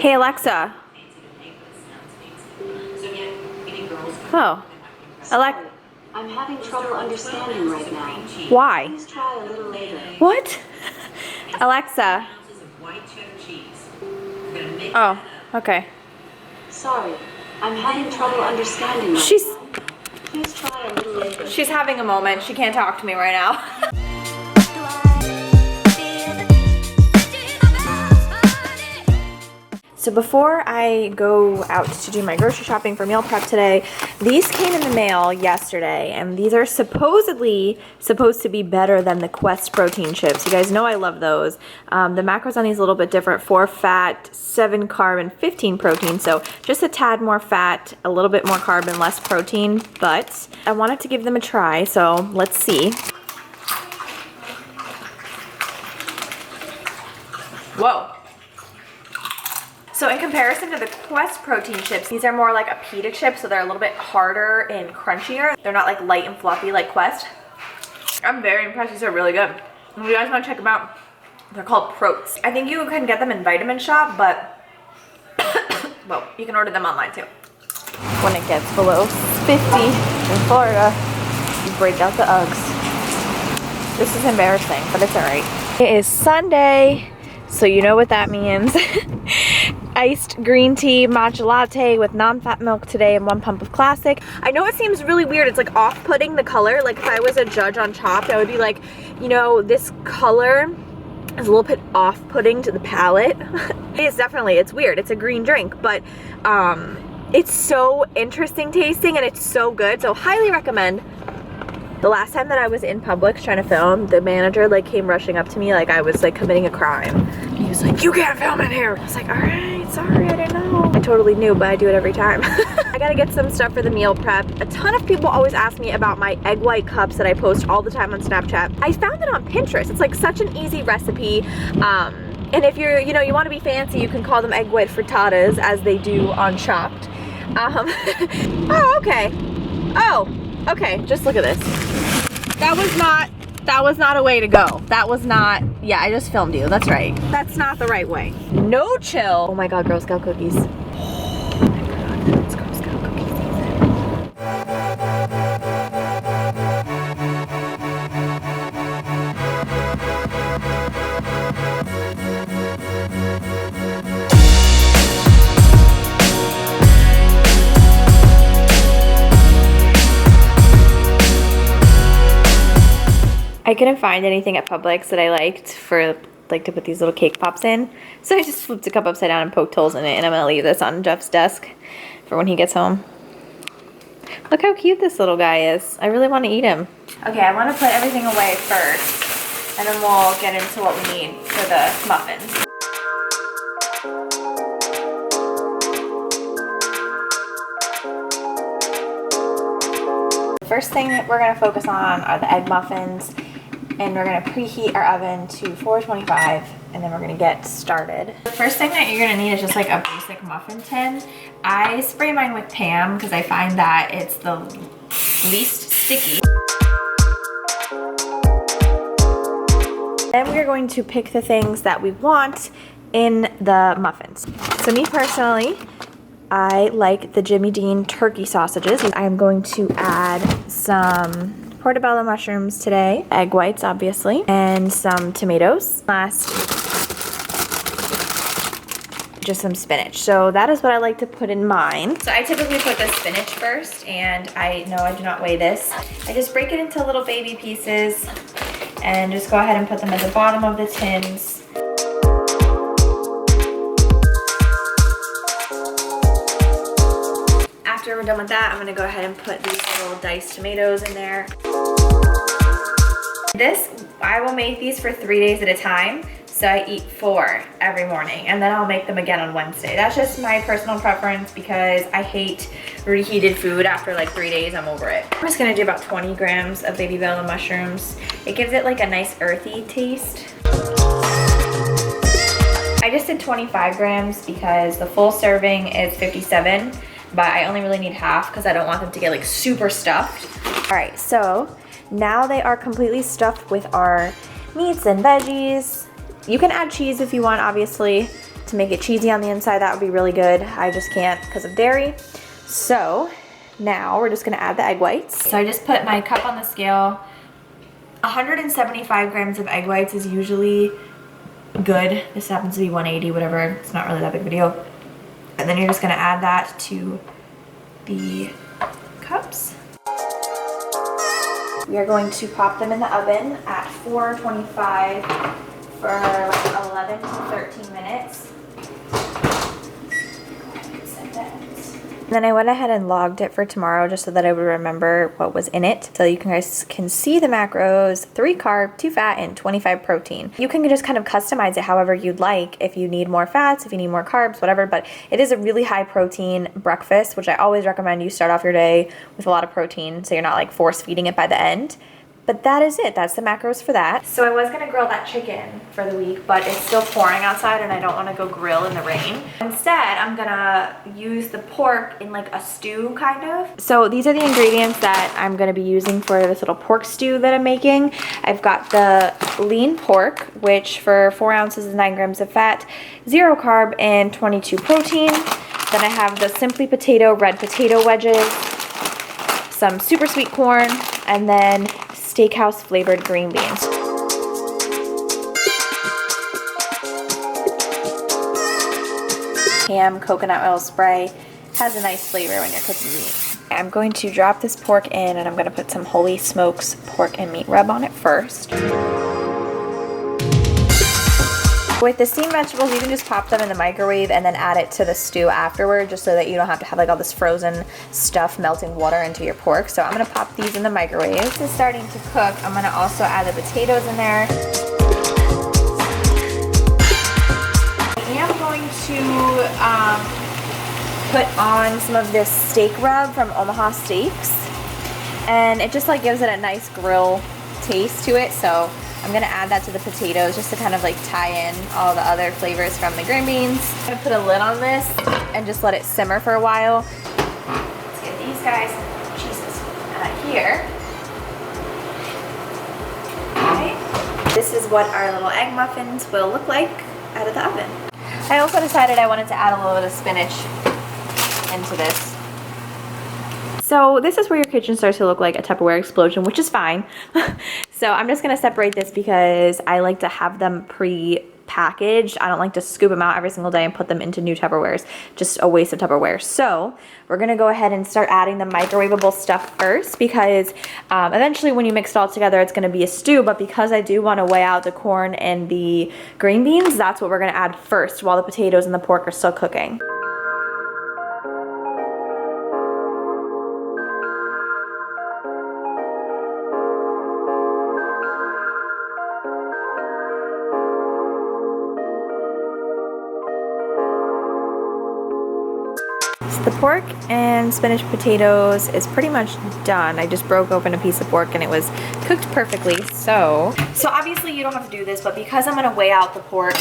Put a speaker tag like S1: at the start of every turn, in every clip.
S1: Hey Alexa. Oh. Alexa.
S2: I'm having trouble understanding right now.
S1: Why?
S2: Please try a little later.
S1: What? Alexa. Oh, okay.
S2: Sorry, I'm having trouble understanding right now. Please try a little later.
S1: She's having a moment. She can't talk to me right now. So before I go out to do my grocery shopping for meal prep today, these came in the mail yesterday, and these are supposedly supposed to be better than the Quest protein chips. You guys know I love those. The macros on these are a little bit different. 4 fat, 7 carb, and 15 protein. So just a tad more fat, a little bit more carb, and less protein. But I wanted to give them a try, so let's see. Whoa. So in comparison to the Quest protein chips, these are more like a pita chip, so they're a little bit harder and crunchier. They're not like light and fluffy like Quest. I'm very impressed. These are really good. If you guys want to check them out, they're called Proats. I think you can get them in Vitamin Shop, but well, you can order them online too. When it gets below 50 in Florida, you break out the Uggs. This is embarrassing, but it's alright. It is Sunday, so you know what that means. Iced green tea matcha latte with non-fat milk today and 1 pump of classic. I know it seems really weird. It's like off-putting the color. Like if I was a judge on Chopped, I would be like, you know, this color is a little bit off-putting to the palate. It's weird. It's a green drink, but it's so interesting tasting and it's so good. So highly recommend. The last time that I was in Publix trying to film, the manager like came rushing up to me like I was like committing a crime. He was like, "You can't film in here." I was like, "All right, sorry, I didn't know." I totally knew, but I do it every time. I gotta get some stuff for the meal prep. A ton of people always ask me about my egg white cups that I post all the time on Snapchat. I found it on Pinterest. It's like such an easy recipe. And if you're, you know, you want to be fancy, you can call them egg white frittatas as they do on Chopped. Oh, okay. Oh, okay, just look at this. That was not a way to go. That was not, yeah, I just filmed you. That's right. That's not the right way. No chill. Oh my God, Girl Scout cookies. Oh my God, it's Girl Scout cookie season. I couldn't find anything at Publix that I liked for like to put these little cake pops in. So I just flipped a cup upside down and poked holes in it, and I'm gonna leave this on Jeff's desk for when he gets home. Look how cute this little guy is. I really want to eat him. Okay, I want to put everything away first, and then we'll get into what we need for the muffins. The first thing that we're gonna focus on are the egg muffins. And we're gonna preheat our oven to 425, and then we're gonna get started. The first thing that you're gonna need is just like a basic muffin tin. I spray mine with Pam because I find that it's the least sticky. Then we're going to pick the things that we want in the muffins. So me personally, I like the Jimmy Dean turkey sausages. I'm going to add some portobello mushrooms today, egg whites obviously, and some tomatoes. Last, just some spinach. So that is what I like to put in mine. So I typically put the spinach first, and I know I do not weigh this. I just break it into little baby pieces and just go ahead and put them at the bottom of the tins. After we're done with that, I'm gonna go ahead and put these little diced tomatoes in there. I will make these for 3 days at a time, so I eat 4 every morning, and then I'll make them again on Wednesday. That's just my personal preference because I hate reheated food. After like 3 days, I'm over it. I'm just gonna do about 20 grams of baby bella mushrooms. It gives it like a nice earthy taste. I just did 25 grams because the full serving is 57, but I only really need half because I don't want them to get like super stuffed. All right, so now they are completely stuffed with our meats and veggies. You can add cheese if you want, obviously, to to make it cheesy on the inside, that would be really good. I just can't because of dairy. So now we're just gonna add the egg whites. So I just put my cup on the scale. 175 grams of egg whites is usually good. This happens to be 180, whatever. It's not really that big of a deal. And then you're just gonna add that to the cups. We are going to pop them in the oven at 425 for like 11 to 13 minutes. And then I went ahead and logged it for tomorrow just so that I would remember what was in it. So you guys can see the macros: 3 carb, 2 fat, and 25 protein. You can just kind of customize it however you'd like. If you need more fats, if you need more carbs, whatever. But it is a really high protein breakfast, which I always recommend you start off your day with a lot of protein so you're not like force feeding it by the end. But that is it. That's the macros for that. So I was gonna grill that chicken for the week, but it's still pouring outside and I don't wanna go grill in the rain. Instead, I'm gonna use the pork in like a stew, kind of. So these are the ingredients that I'm gonna be using for this little pork stew that I'm making. I've got the lean pork, which for 4 ounces is 9 grams of fat, 0 carb, and 22 protein. Then I have the Simply Potato red potato wedges, some super sweet corn, and then steakhouse flavored green beans. Ham coconut oil spray has a nice flavor when you're cooking meat. I'm going to drop this pork in and I'm going to put some Holy Smokes pork and meat rub on it first. With the steamed vegetables, you can just pop them in the microwave and then add it to the stew afterward, just so that you don't have to have like all this frozen stuff melting water into your pork. So I'm gonna pop these in the microwave. This is starting to cook. I'm gonna also add the potatoes in there. I am going to put on some of this steak rub from Omaha Steaks, and it just like gives it a nice grill taste to it. So I'm gonna add that to the potatoes just to kind of like tie in all the other flavors from the green beans. I'm gonna put a lid on this and just let it simmer for a while. Let's get these guys, Jesus, here. Okay. This is what our little egg muffins will look like out of the oven. I also decided I wanted to add a little bit of spinach into this. So this is where your kitchen starts to look like a Tupperware explosion, which is fine. So I'm just gonna separate this because I like to have them pre-packaged. I don't like to scoop them out every single day and put them into new Tupperwares. Just a waste of Tupperware. So we're gonna go ahead and start adding the microwavable stuff first, because eventually when you mix it all together, it's gonna be a stew. But because I do wanna weigh out the corn and the green beans, that's what we're gonna add first while the potatoes and the pork are still cooking. The pork and spinach potatoes is pretty much done. I just broke open a piece of pork and it was cooked perfectly. So obviously you don't have to do this, but because I'm gonna weigh out the pork,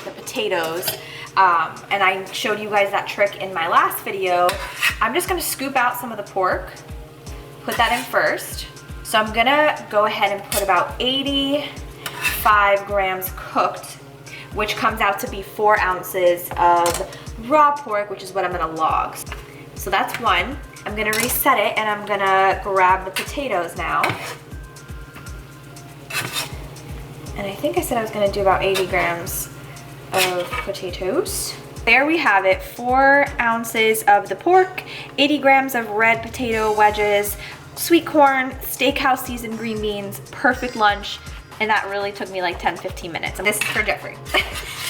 S1: the potatoes, and I showed you guys that trick in my last video, I'm just gonna scoop out some of the pork, put that in first. So I'm gonna go ahead and put about 85 grams cooked, which comes out to be 4 ounces of raw pork, which is what I'm gonna log. So that's one. I'm gonna reset it and I'm gonna grab the potatoes now. And I think I said I was gonna do about 80 grams of potatoes. There we have it, 4 ounces of the pork, 80 grams of red potato wedges, sweet corn, steakhouse seasoned green beans, perfect lunch. And that really took me like 10-15 minutes. And this is for Jeffrey.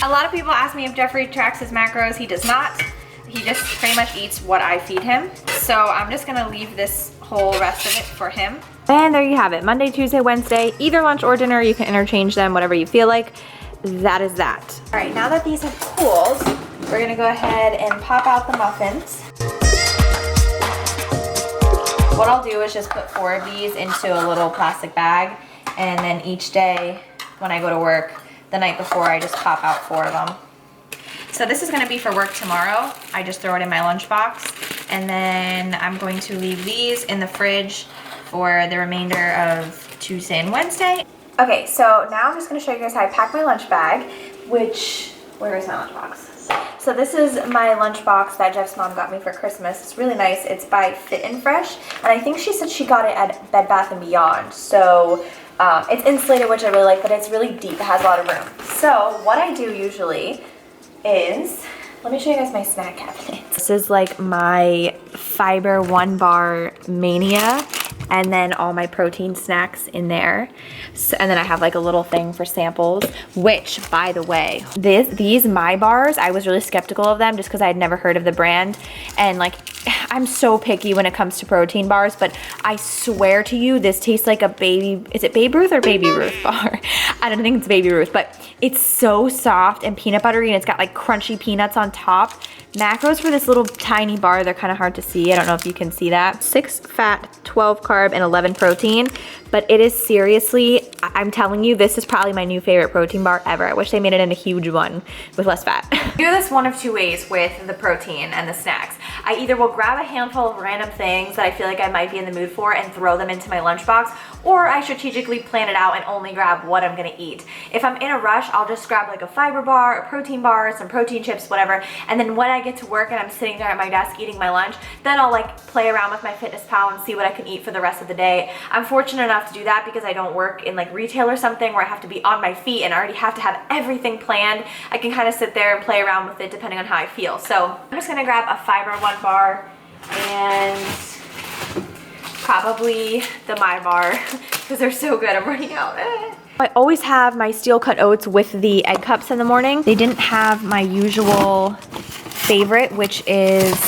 S1: A lot of people ask me if Jeffrey tracks his macros. He does not. He just pretty much eats what I feed him. So I'm just gonna leave this whole rest of it for him. And there you have it, Monday, Tuesday, Wednesday, either lunch or dinner. You can interchange them, whatever you feel like. That is that. All right, now that these have cooled, we're gonna go ahead and pop out the muffins. What I'll do is just put 4 of these into a little plastic bag. And then each day when I go to work, the night before, I just pop out 4 of them. So this is gonna be for work tomorrow. I just throw it in my lunchbox. And then I'm going to leave these in the fridge for the remainder of Tuesday and Wednesday. Okay, so now I'm just gonna show you guys how I pack my lunch bag, which Where is my lunchbox? So this is my lunchbox that Jeff's mom got me for Christmas. It's really nice. It's by Fit and Fresh, and I think she said she got it at Bed Bath & Beyond. So it's insulated, which I really like, but it's really deep. It has a lot of room. So what I do usually is, let me show you guys my snack cabinet. This is like my fiber 1 bar mania, and then all my protein snacks in there. So, and then I have like a little thing for samples, which, by the way, these My Bars, I was really skeptical of them just because I had never heard of the brand. And like, I'm so picky when it comes to protein bars, but I swear to you, this tastes like a is it Babe Ruth or Baby Ruth bar? I don't think it's Baby Ruth, but it's so soft and peanut buttery, and it's got like crunchy peanuts on top. Macros for this little tiny bar, they're kind of hard to see. I don't know if you can see that. 6 fat, 12 carb, and 11 protein. But it is seriously, I'm telling you, this is probably my new favorite protein bar ever. I wish they made it in a huge one with less fat. I do this one of two ways with the protein and the snacks. I either will grab a handful of random things that I feel like I might be in the mood for and throw them into my lunchbox, or I strategically plan it out and only grab what I'm gonna eat. If I'm in a rush, I'll just grab like a fiber bar, a protein bar, some protein chips, whatever, and then when I get to work and I'm sitting there at my desk eating my lunch, then I'll like play around with my FitnessPal and see what I can eat for the rest of the day. I'm fortunate enough to do that because I don't work in like retail or something where I have to be on my feet and I already have to have everything planned. I can kind of sit there and play around with it depending on how I feel. So I'm just gonna grab a fiber 1 bar and probably the My Bar because they're so good. I'm running out. I always have my steel cut oats with the egg cups in the morning. They didn't have my usual favorite, which is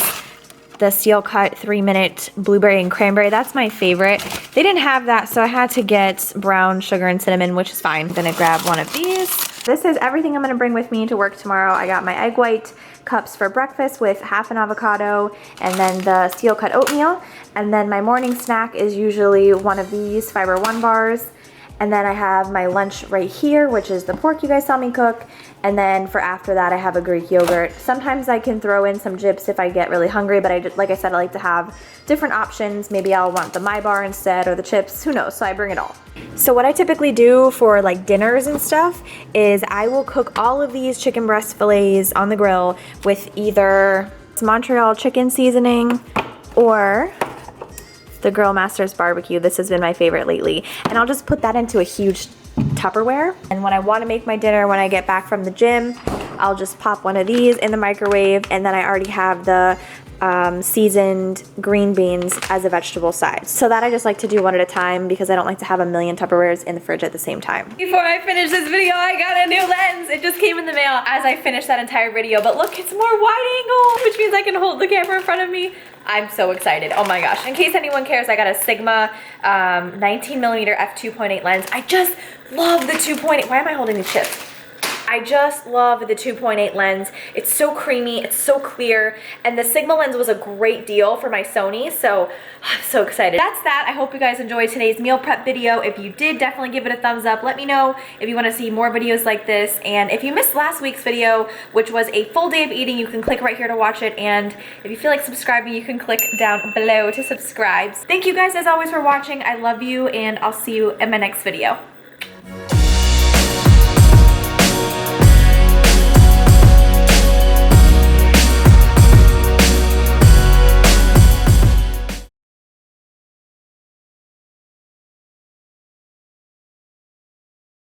S1: the steel cut 3-minute blueberry and cranberry. That's my favorite. They didn't have that, so I had to get brown sugar and cinnamon, which is fine. I'm gonna grab one of these. This is everything I'm gonna bring with me to work tomorrow. I got my egg white cups for breakfast with half an avocado and then the steel cut oatmeal. And then my morning snack is usually one of these fiber 1 bars. And then I have my lunch right here, which is the pork you guys saw me cook. And then for after that, I have a Greek yogurt. Sometimes I can throw in some chips if I get really hungry, but like I said, I like to have different options. Maybe I'll want the My Bar instead or the chips, who knows, so I bring it all. So what I typically do for like dinners and stuff is I will cook all of these chicken breast fillets on the grill with either Montreal chicken seasoning or the Grill Masters barbecue. This has been my favorite lately. And I'll just put that into a huge Tupperware. And when I want to make my dinner when I get back from the gym, I'll just pop one of these in the microwave, and then I already have the seasoned green beans as a vegetable side. So that I just like to do one at a time because I don't like to have a million Tupperwares in the fridge at the same time. Before I finish this video, I got a new lens. It just came in the mail as I finished that entire video, but look, it's more wide angle, which means I can hold the camera in front of me. I'm so excited. Oh my gosh. In case anyone cares, I got a Sigma 19mm f2.8 lens. I just love the 2.8. Why am I holding these chips? I just love the 2.8 lens. It's so creamy, it's so clear, and the Sigma lens was a great deal for my Sony, so I'm so excited. That's that. I hope you guys enjoyed today's meal prep video. If you did, definitely give it a thumbs up. Let me know if you want to see more videos like this, and if you missed last week's video, which was a full day of eating, you can click right here to watch it, and if you feel like subscribing, you can click down below to subscribe. Thank you guys as always for watching. I love you, and I'll see you in my next video.